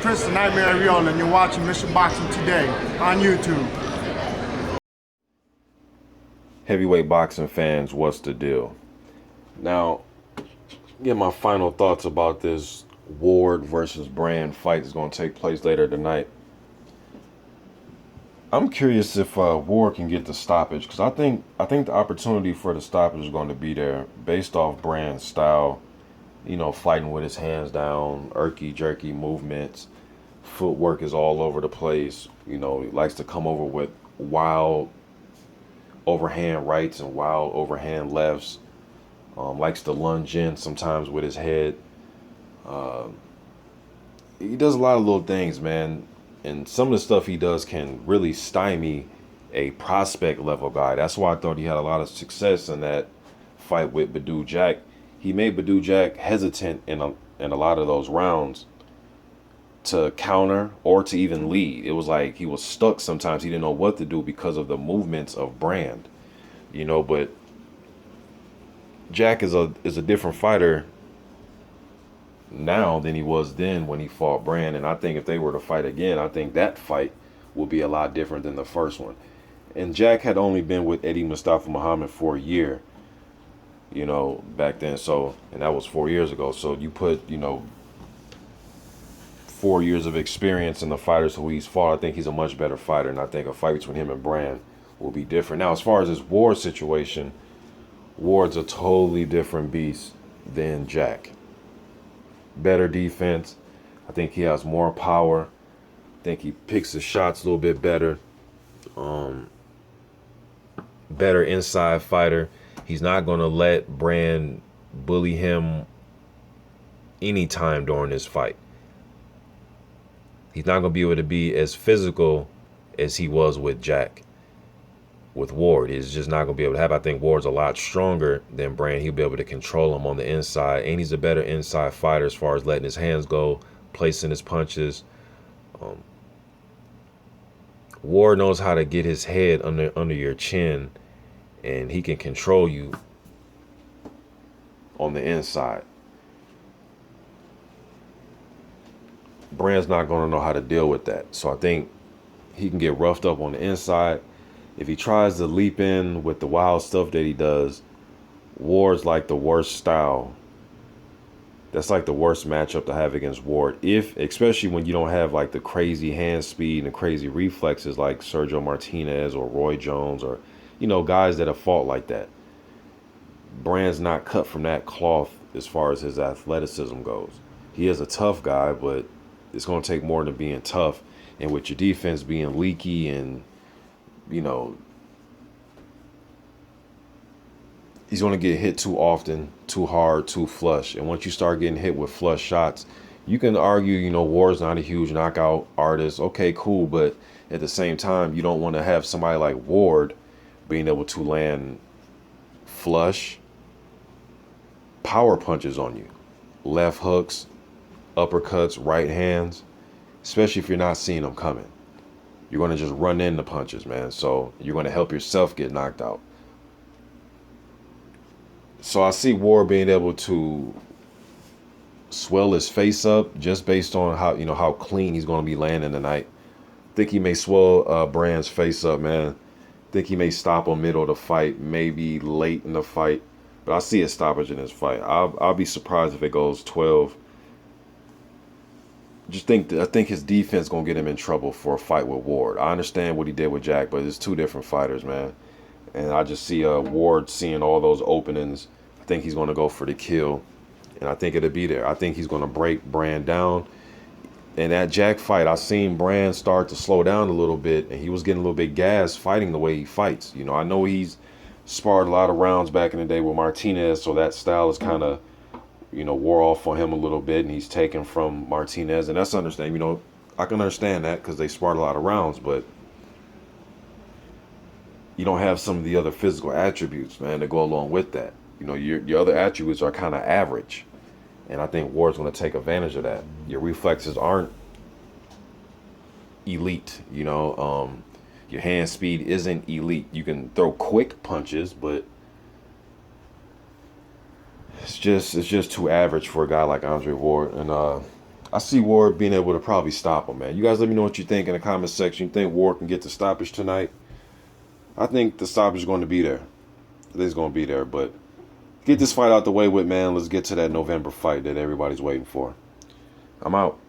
Chris the Nightmare Ariola, and you're watching Mission Boxing Today on YouTube. Heavyweight boxing fans, what's the deal? Now, get my final thoughts about this Ward versus Brand fight that's going to take place later tonight. I'm curious if Ward can get the stoppage, because I think the opportunity for the stoppage is going to be there based off Brand's style. You know, fighting with his hands down, irky jerky movements, footwork is all over the place. You know, he likes to come over with wild overhand rights and wild overhand lefts. Likes to lunge in sometimes with his head. He does a lot of little things, man. And some of the stuff he does can really stymie a prospect level guy. That's why I thought he had a lot of success in that fight with Badou Jack. He made Badou Jack hesitant in a lot of those rounds to counter or to even lead. It was like he was stuck sometimes. He didn't know what to do because of the movements of Brand. You know, but Jack is a different fighter now than he was then when he fought Brand. And I think if they were to fight again, I think that fight will be a lot different than the first one. And Jack had only been with Eddie Mustafa Muhammad for a year, you know, back then. So, and that was 4 years ago. So you put, you know, 4 years of experience in the fighters who he's fought. I think he's a much better fighter. And I think a fight between him and Brand will be different. Now, as far as his Ward situation, Ward's a totally different beast than Jack. Better defense. I think he has more power. I think he picks his shots a little bit better. Better inside fighter. He's not going to let Brand bully him anytime during this fight. He's not going to be able to be as physical as he was with Jack. With Ward, he's just not going to be able to have. I think Ward's a lot stronger than Brand. He'll be able to control him on the inside, and he's a better inside fighter as far as letting his hands go, placing his punches. Ward knows how to get his head under your chin, and he can control you on the inside. Brand's not going to know how to deal with that, so I think he can get roughed up on the inside. If he tries to leap in with the wild stuff that he does, Ward's like the worst style. That's like the worst matchup to have against Ward. Especially when you don't have like the crazy hand speed and the crazy reflexes like Sergio Martinez or Roy Jones or, you know, guys that have fought like that. Brand's not cut from that cloth as far as his athleticism goes. He is a tough guy, but it's going to take more than being tough. And with your defense being leaky and, you know, he's going to get hit too often, too hard, too flush. And once you start getting hit with flush shots, you can argue, you know, Ward's not a huge knockout artist. Okay, cool. But at the same time, you don't want to have somebody like Ward being able to land flush power punches on you. Left hooks, uppercuts, right hands, especially if you're not seeing them coming. You're going to just run into punches, man. So you're going to help yourself get knocked out. So I see Ward being able to swell his face up just based on how, you know, how clean he's going to be landing tonight. I think he may swell Brand's face up, man. I think he may stop him middle of the fight, maybe late in the fight. But I see a stoppage in this fight. I'll be surprised if it goes 12. I think his defense gonna get him in trouble for a fight with Ward. I understand what he did with Jack, but it's two different fighters, man. And I just see Ward seeing all those openings. I think he's gonna go for the kill, and I think it'll be there. I think he's gonna break Brand down. And that Jack fight, I seen Brand start to slow down a little bit, and he was getting a little bit gassed fighting the way he fights. You know, I know he's sparred a lot of rounds back in the day with Martinez, so that style is kind of, you know, wore off on him a little bit, and he's taken from Martinez, and that's understandable. You know, I can understand that because they sparred a lot of rounds, but you don't have some of the other physical attributes, man, that go along with that. You know, your other attributes are kind of average, and I think Ward's going to take advantage of that. Your reflexes aren't elite, you know. Your hand speed isn't elite. You can throw quick punches, but it's just too average for a guy like Andre Ward. And I see Ward being able to probably stop him, man. You guys let me know what you think in the comment section. You think Ward can get the stoppage tonight? I think the stoppage is going to be there. I think it's going to be there, but get this fight out the way with, man. Let's get to that November fight that everybody's waiting for. I'm out.